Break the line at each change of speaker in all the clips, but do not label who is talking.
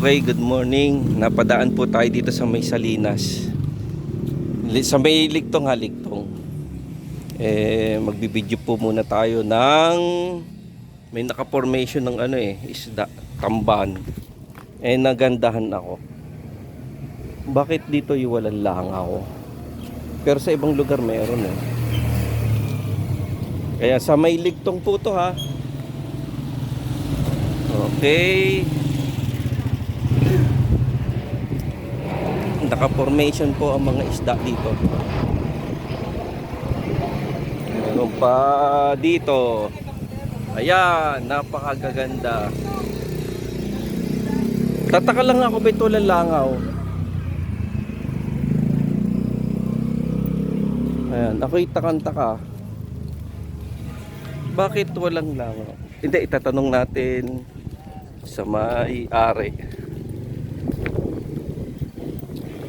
Okay, good morning. Napadaan po tayo dito sa may Salinas. Sa may ligtong haligtong. Magbibideo po muna tayo ng may naka-formation ng isda, tamban. Nagandahan ako. Bakit dito iwalan lang ako? Pero sa ibang lugar meron eh. Kaya sa may ligtong po to ha. Okay. Naka-formation po ang mga isda dito. Meron pa dito. Ayan, napakagaganda. Tataka lang ako ba ito lalangaw. Ayan, ako'y takang-taka. Bakit walang langaw? Hindi, itatanong natin sa may-ari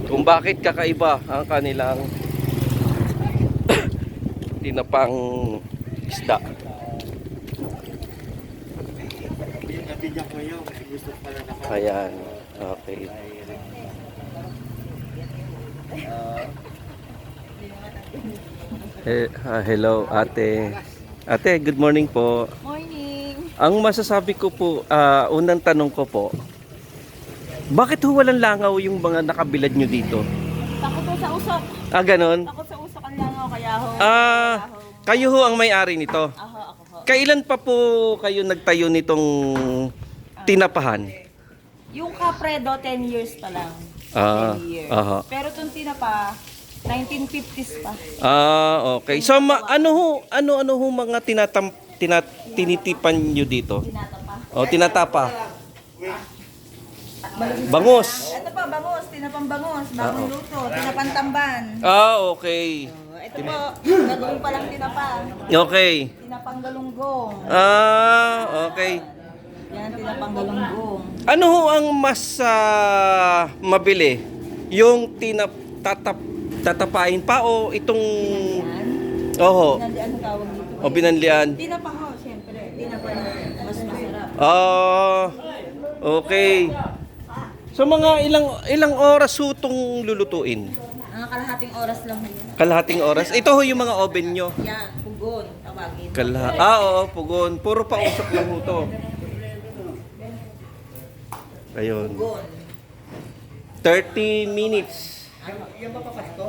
kung bakit kakaiba ang kanilang tinapang isda. Ayan, okay. Hello ate. Ate, good morning po.
Morning.
Ang masasabi ko po, unang tanong ko po, bakit ho walang langaw yung mga nakabilad nyo dito?
Takot po sa usok.
Ganon?
Takot sa usok ang langaw kaya ho.
Kayo ho ang may-ari nito.
Ako ho.
Kailan pa po kayo nagtayo nitong tinapahan?
Yung Capredo 10 years pa lang. 10 years.
Aha.
Pero itong tinapa 1950s pa.
Okay. So ano ho mga tinitipan nyo dito?
Tinatapa.
Tinatapa. Bangus.
Ito pa bangus, tinapang bangus, bagong luto, tinapang tamban.
Okay.
Ito po, galunggong pa lang tinapa.
Okay.
Tinapang galunggong.
Okay.
Yan, tinapang galunggong.
Ano ho ang mas mabili? Yung tatapain pa o itong
Yan.
oho,
Binanlian ang tawag dito.
o binanlian?
Tinapa ho, syempre. Tinapa na mas masarap.
Okay. So mga ilang oras ho itong lulutuin?
Ang kalahating oras lang yan.
Kalahating oras? Ito ho yung mga oven nyo.
Yan, pugon, tawagin.
Oo, pugon. Puro pausap lang ho to. Ayun.
Pugon.
30 minutes.
Yung papapasko,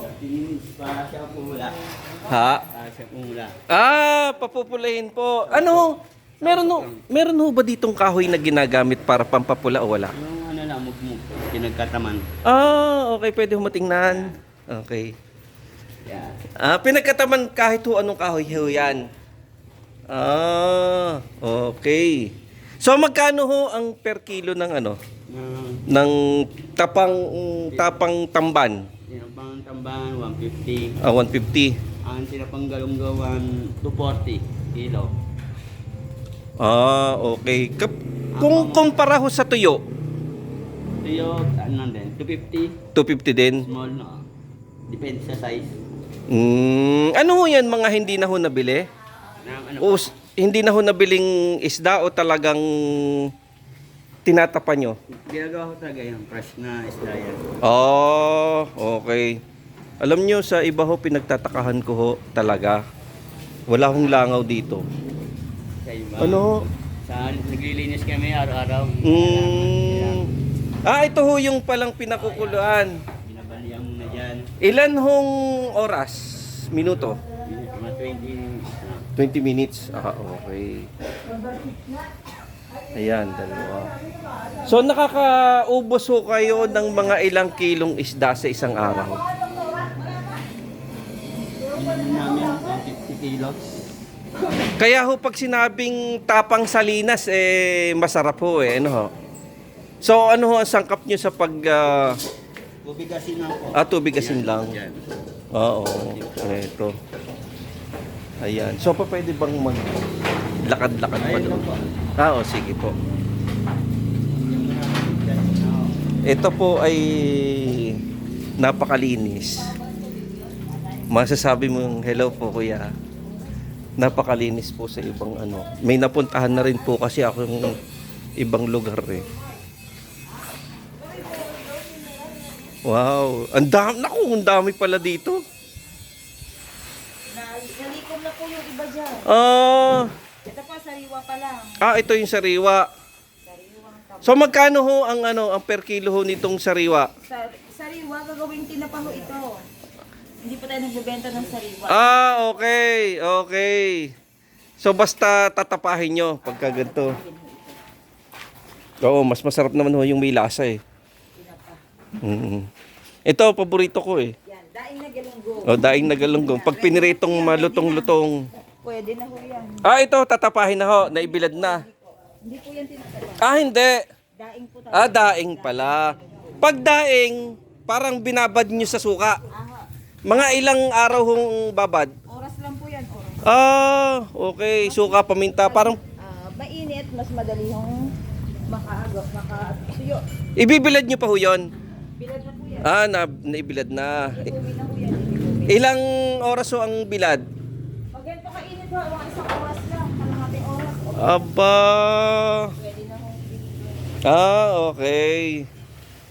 para siya pumula.
Ha?
Para siya pumula.
Papupulahin po. Meron ho ba ditong kahoy na ginagamit para pampapula o wala?
Yung ano lang, mugmug, pinagkataman.
Okay. Pwede ho matingnan. Okay.
Yeah.
Pinagkataman kahit ho anong kahoy ho yan. Okay. So magkano ho ang per kilo ng ng tapang tamban?
Tinapang tamban, 150.
150.
Ang tinapang galunggawan, 240 kilo.
Okay. Kung kumpara ho sa tuyo,
Tuyo, ano din, 250.
250 din.
Small, no? Depende sa size.
Ano ho yan mga hindi na ho nabili? O hindi na ho nabiling isda o talagang tinatapa nyo?
Ginagawa ko talaga yung fresh na isda yan.
Okay. Alam nyo, sa iba ho, pinagtatakahan ko ho talaga. Wala hong langaw dito.
Sa iba.
Ano?
Sa naglilinis kami araw-araw.
Ito ho yung palang pinakukuluan.
Binabalihan mo na dyan.
Ilan hong oras? Minuto?
Mga 20 minutes na.
20 minutes. Okay. Ayan, dalawa. So nakakaubos ho kayo ng mga ilang kilong isda sa isang araw?
Namin 50 kilos.
Kaya ho pag sinabing tapang Salinas, masarap ho ano ho? So ano ho ang sangkap nyo sa pag...
Tubigasin lang po.
tubig asin lang.
Yan.
Oo, ito. Ayan. So pa pwede bang maglakad-lakad pa
Ayun
doon?
lang po.
Sige po. Ito po ay napakalinis. Masasabi mong hello po kuya. Napakalinis po sa ibang May napuntahan na rin po kasi ako ng ibang lugar eh. Wow. Ang dami pala dito.
Nalikom na po yung iba dyan. Ito pa, sariwa pa lang.
Ito yung sariwa.
Sariwang taba.
So magkano ho ang per kilo ho nitong sariwa?
Sariwa, gagawing tinapa ho ito. Hindi po tayo nagbebenta ng sariwa.
Okay. Okay. So basta tatapahin nyo pagka ganito. Oo, mas masarap naman ho yung may lasa eh.
Tinapa.
Ito, paborito ko eh.
Yan, daing na galunggong.
Daing na galunggong. Pag piniritong malutong-lutong.
Pwede na ho yan.
Ito, tatapahin na ho. Naibilad na.
Hindi po yan tinapa.
Hindi.
Daing po tayo.
Daing pala. Pag daing, parang binabad nyo sa suka.
Aha.
Mga ilang araw hong babad?
Oras lang po yan, oras.
Okay. Suka, paminta. Parang
Mainit, mas madali hong makasuyo.
ibibilad nyo pa ho yun.
Bilad na po yan.
Naibilad na.
Iuwi na po yan.
Ilang oras ho ang bilad?
Pag yan po kainit ho, mga isang oras lang. Kalahating oras.
Aba.
Pwede na hong
Okay.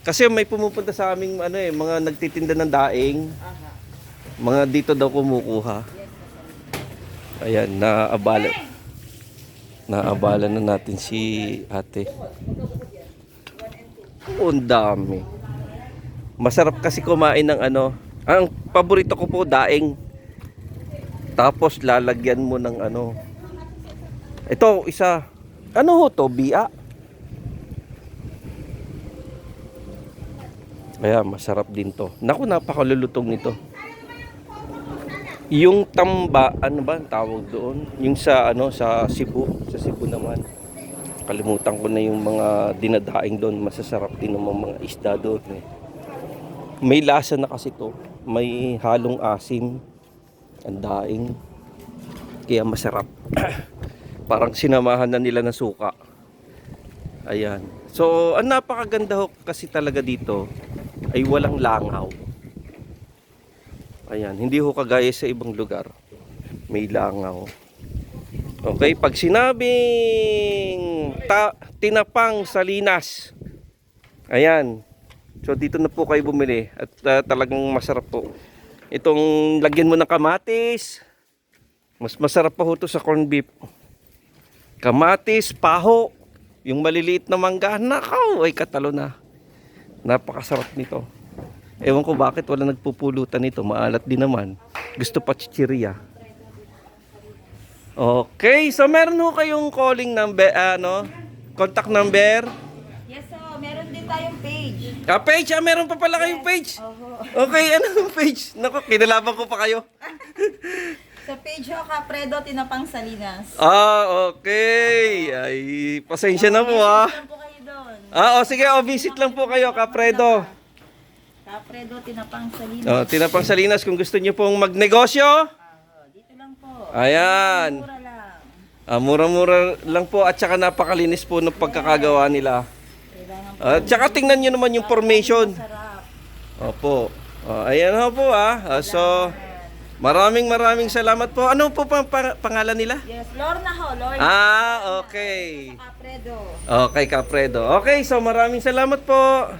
Kasi may pumupunta sa aming mga nagtitinda ng daing.
Aha.
Mga dito daw kumukuha. Ayan, naabala. Naabala na natin si ate. Ang dami. Masarap kasi kumain ng Ang paborito ko po daing. Tapos lalagyan mo ng Ito, isa. Ano ho to? Bia? Ayan, masarap din to. Naku, napakalulutong nito. Yung tamba, ano ba ang tawag doon? Yung sa sa Cebu, naman. Kalimutan ko na yung mga dinadaing doon. Masasarap din ng mga isda doon. May lasa na kasi to. May halong asim ang daing. Kaya masarap. Parang sinamahan na nila ng suka. Ayan. So, ang napakaganda ho kasi talaga dito ay walang langaw. Ayan, hindi ho kagaya sa ibang lugar. May langaw. Okay, pag sinabing tinapang Salinas. Ayan. So dito na po kayo bumili at talagang masarap po. Itong lagyan mo ng kamatis. Mas masarap pa ho to sa corned beef. Kamatis, paho, yung maliliit na mangga, nakaw, ay katalo na. Napakasarap nito. Ewan ko bakit wala nagpupulutan nito. Maalat din naman. Gusto pa chichirya. Okay, so meron ho kayong calling number, contact number.
Yes, so meron din tayong page.
Page, meron pa pala kayong page.
Oho.
Okay, anong page? Naku, kinalaban ko pa kayo.
Sa page ho, Kapredo Tinapang Salinas.
Okay. Ay, pasensya na po ha.
Visit lang po kayo doon.
Sige, visit lang po kayo, Kapredo.
Kapredo Tinapang Salinas.
Tinapang Salinas, kung gusto niyo pong magnegosyo.
Dito lang po.
Ayan.
Mura lang.
Mura-mura lang po at saka napakalinis po ng pagkakagawa nila.
Kailangan po.
At saka tingnan niyo naman yung formation.
Masarap.
Opo. Ayan ho po so, maraming salamat po. Ano po pangalan nila?
Yes, Lorna ho. Lorna.
Okay.
Kapredo.
Okay, Kapredo. Okay, so maraming salamat po.